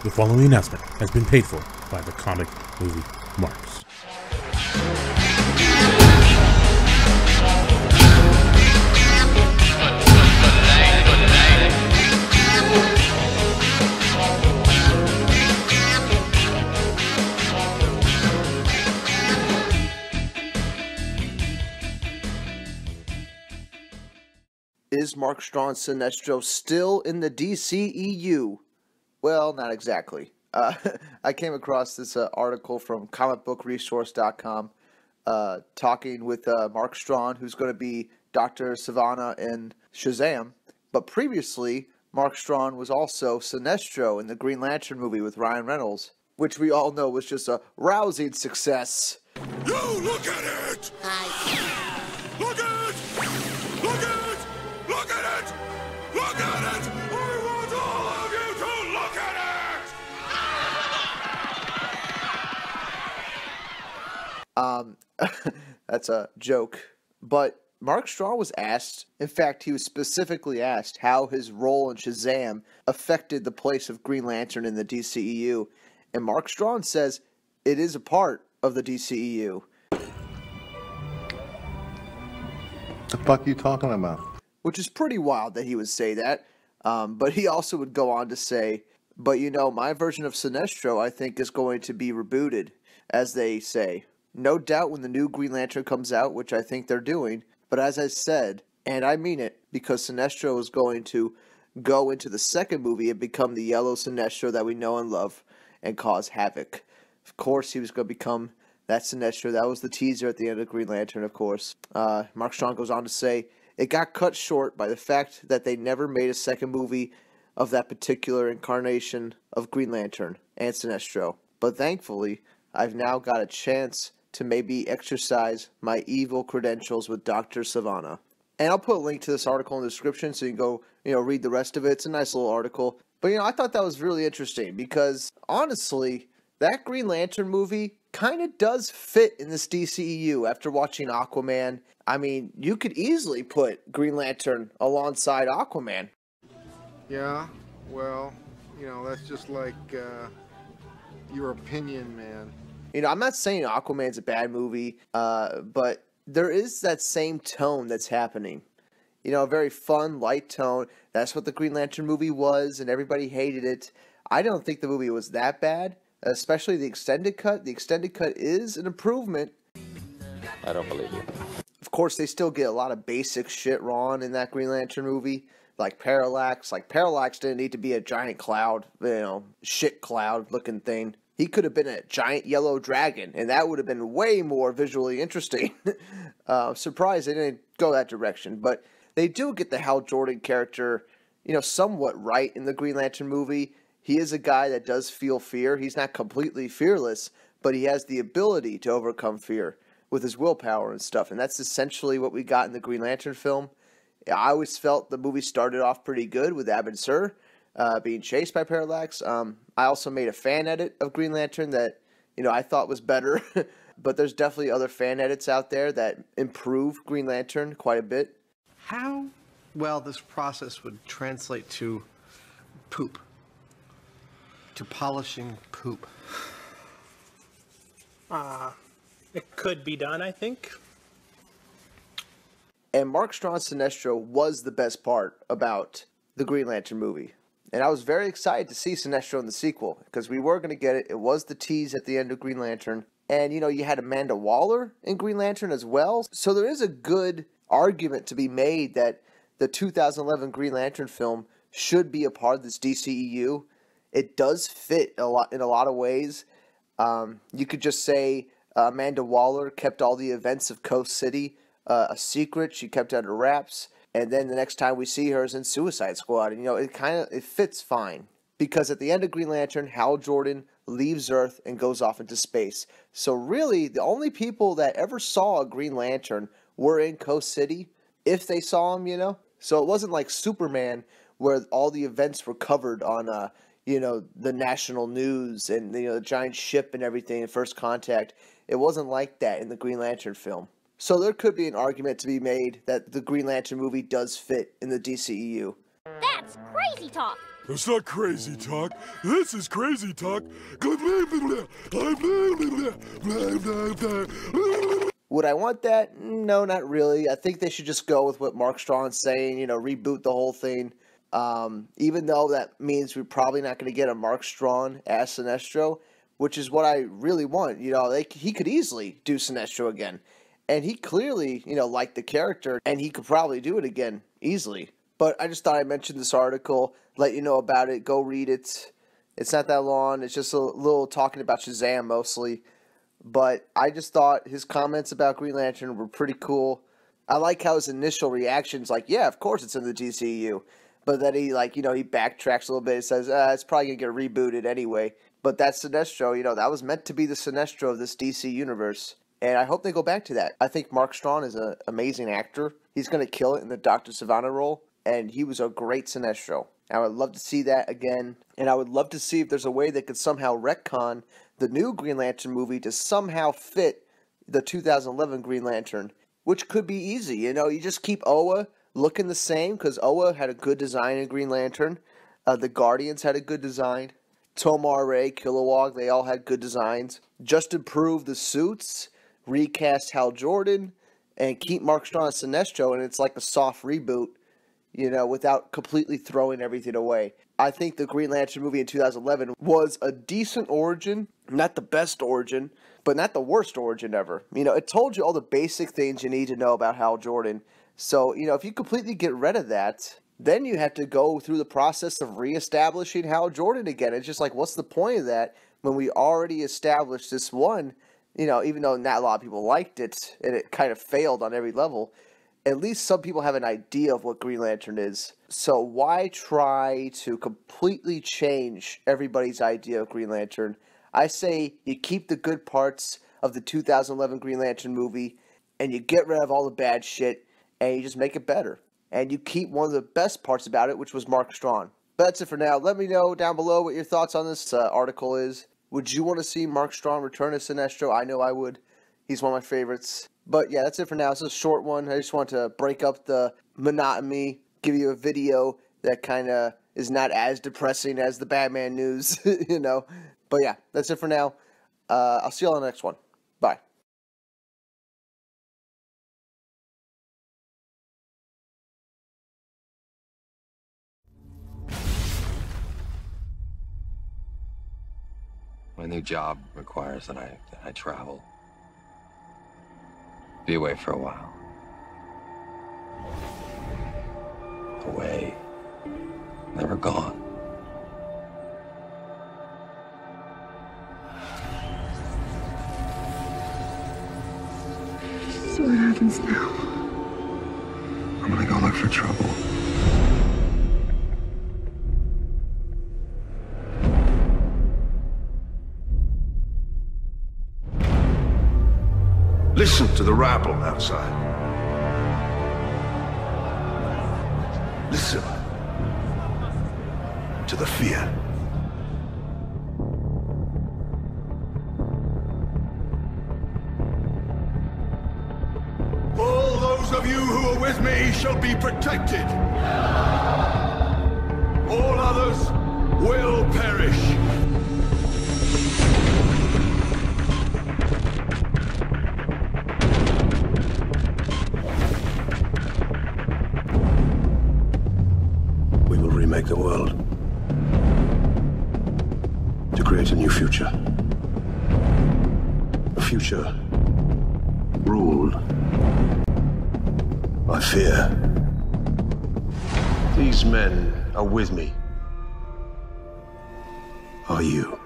The following announcement has been paid for by the Comic Movie Marks. Is Mark Strong's Sinestro still in the DCEU? Well, not exactly. I came across this article from comicbookresource.com talking with Mark Strong, who's going to be Dr. Sivana in Shazam. But previously, Mark Strong was also Sinestro in the Green Lantern movie with Ryan Reynolds, which we all know was just a rousing success. You look at it! Look at it! Look at it! Look at it! Look at it! I want all of you to look at it! That's a joke. But Mark Strong was asked, in fact, he was specifically asked how his role in Shazam affected the place of Green Lantern in the DCEU. And Mark Strong says it is a part of the DCEU. The fuck you talking about? Which is pretty wild that he would say that. But he also would go on to say, but you know, my version of Sinestro, I think, is going to be rebooted, as they say. No doubt when the new Green Lantern comes out, which I think they're doing. But as I said, and I mean it, because Sinestro is going to go into the second movie and become the yellow Sinestro that we know and love and cause havoc. Of course, he was going to become that Sinestro. That was the teaser at the end of Green Lantern, of course. Mark Strong goes on to say, it got cut short by the fact that they never made a second movie of that particular incarnation of Green Lantern and Sinestro. But thankfully, I've now got a chance to maybe exercise my evil credentials with Dr. Sivana. And I'll put a link to this article in the description so you can go, read the rest of it. It's a nice little article. But, I thought that was really interesting because, honestly, that Green Lantern movie kind of does fit in this DCEU after watching Aquaman. I mean, you could easily put Green Lantern alongside Aquaman. Yeah, well, that's just like your opinion, man. I'm not saying Aquaman's a bad movie, but there is that same tone that's happening. A very fun, light tone. That's what the Green Lantern movie was, and everybody hated it. I don't think the movie was that bad, especially the extended cut. The extended cut is an improvement. I don't believe you. Of course, they still get a lot of basic shit wrong in that Green Lantern movie, like Parallax. Like, Parallax didn't need to be a giant cloud, shit cloud-looking thing. He could have been a giant yellow dragon, and that would have been way more visually interesting. Surprised they didn't go that direction. But they do get the Hal Jordan character, somewhat right in the Green Lantern movie. He is a guy that does feel fear. He's not completely fearless, but he has the ability to overcome fear with his willpower and stuff. And that's essentially what we got in the Green Lantern film. I always felt the movie started off pretty good with Abin Sur being chased by Parallax. I also made a fan edit of Green Lantern that, I thought was better. But there's definitely other fan edits out there that improve Green Lantern quite a bit. How well this process would translate to poop. To polishing poop. It could be done, I think. And Mark Strong's Sinestro was the best part about the Green Lantern movie. And I was very excited to see Sinestro in the sequel, because we were going to get it. It was the tease at the end of Green Lantern. And, you had Amanda Waller in Green Lantern as well. So there is a good argument to be made that the 2011 Green Lantern film should be a part of this DCEU. It does fit in a lot of ways. You could just say Amanda Waller kept all the events of Coast City a secret. She kept it under wraps. And then the next time we see her is in Suicide Squad. And, it fits fine. Because at the end of Green Lantern, Hal Jordan leaves Earth and goes off into space. So really, the only people that ever saw a Green Lantern were in Coast City, if they saw him, So it wasn't like Superman, where all the events were covered on, the national news and, the giant ship and everything in First Contact. It wasn't like that in the Green Lantern film. So there could be an argument to be made that the Green Lantern movie does fit in the DCEU. That's crazy talk! That's not crazy talk. This is crazy talk. Would I want that? No, not really. I think they should just go with what Mark Strong's saying, reboot the whole thing. Even though that means we're probably not going to get a Mark Strong as Sinestro, which is what I really want. He could easily do Sinestro again. And he clearly, liked the character, and he could probably do it again easily. But I just thought I'd mention this article, let you know about it, go read it. It's not that long. It's just a little talking about Shazam mostly. But I just thought his comments about Green Lantern were pretty cool. I like how his initial reaction's like, yeah, of course it's in the DCEU. But then he, he backtracks a little bit and says, it's probably going to get rebooted anyway. But that Sinestro, that was meant to be the Sinestro of this DC universe. And I hope they go back to that. I think Mark Strong is an amazing actor. He's going to kill it in the Dr. Sivana role. And he was a great Sinestro. I would love to see that again. And I would love to see if there's a way they could somehow retcon the new Green Lantern movie to somehow fit the 2011 Green Lantern, which could be easy. You just keep Oa looking the same, because Oa had a good design in Green Lantern. The Guardians had a good design. Tomar Ray, Kilowog, they all had good designs. Just improve the suits, recast Hal Jordan, and keep Mark Strong as Sinestro, and it's like a soft reboot, without completely throwing everything away. I think the Green Lantern movie in 2011 was a decent origin, not the best origin, but not the worst origin ever. It told you all the basic things you need to know about Hal Jordan. So, if you completely get rid of that, then you have to go through the process of reestablishing Hal Jordan again. It's just like, what's the point of that when we already established this one, even though not a lot of people liked it, and it kind of failed on every level. At least some people have an idea of what Green Lantern is. So why try to completely change everybody's idea of Green Lantern? I say you keep the good parts of the 2011 Green Lantern movie, and you get rid of all the bad shit, and you just make it better. And you keep one of the best parts about it, which was Mark Strong. But that's it for now. Let me know down below what your thoughts on this article is. Would you want to see Mark Strong return as Sinestro? I know I would. He's one of my favorites. But yeah, that's it for now. It's a short one. I just want to break up the monotony, give you a video that kind of is not as depressing as the Batman news, But yeah, that's it for now. I'll see you on the next one. Bye. My new job requires that I travel. Be away for a while. Away. Never gone. So what happens now? I'm gonna go look for trouble. Listen to the rabble outside. Listen to the fear. All those of you who are with me shall be protected. All others will perish. Remake the world to create a new future. A future ruled by fear. These men are with me. Are you?